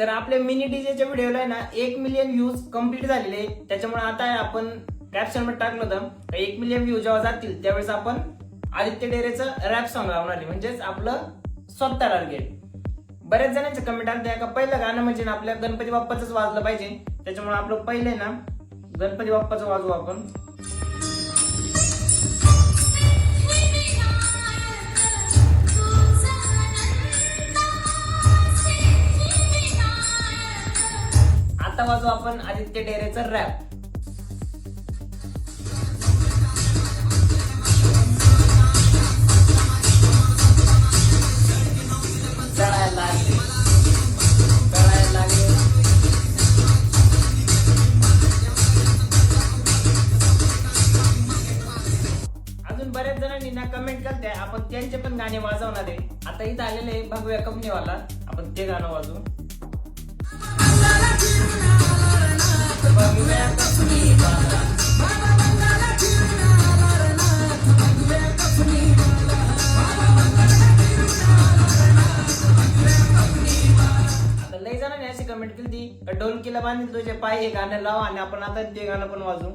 तर आपल्या मिनी डीजेच्या व्हिडिओला आहे ना 1 मिलियन व्ह्यूज कंप्लीट झालेले, त्याच्यामुळे आता आपण कॅप्शन मध्ये टाकलं होतं 1 मिलियन व्ह्यू जेव्हा जातील त्यावेळेस आपण आदित्य डेरेचं रॅप सॉन्ग लावणार आहे, म्हणजेच आपलं स्वतः टार्गेट. बऱ्याच जणांचे कमेंट आले का पहिलं गाणं म्हणजे ना आपल्या गणपती बाप्पाचंच वाजलं पाहिजे, त्याच्यामुळे आपलं पहिलं ना गणपती बाप्पाचं वाजवू आपण. आता वाजवू आपण आदित्य डेरेचं रॅप. अजून बऱ्याच जणांनी ना कमेंट करते आपण त्यांचे पण गाणे वाजवणार आहे. आता इथं आलेले भगव्या कंपनीवाला, आपण ते गाणं वाजवू. आता लई जणांनी अशी कमेंट केली ती ढोलकीला बांधील तुझे पाय हे गाणं लाव, आणि आपण आता ते गाणं पण वाजवू.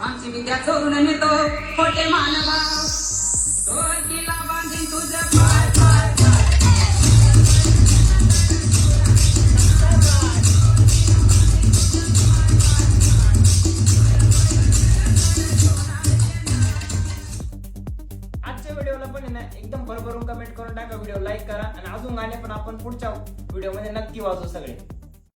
आमची विद्या चोरून नेतो खोटे मानवा, ढोलकीला बांधीन तुझे पाय पाय. आजच्या व्हिडिओला पण आहे ना एकदम भरभरून कमेंट करून टाका, व्हिडिओ लाईक करा, आणि अजून गाणे पण आपण पुढच्या व्हिडिओ मध्ये नक्की वाजवू सगळे.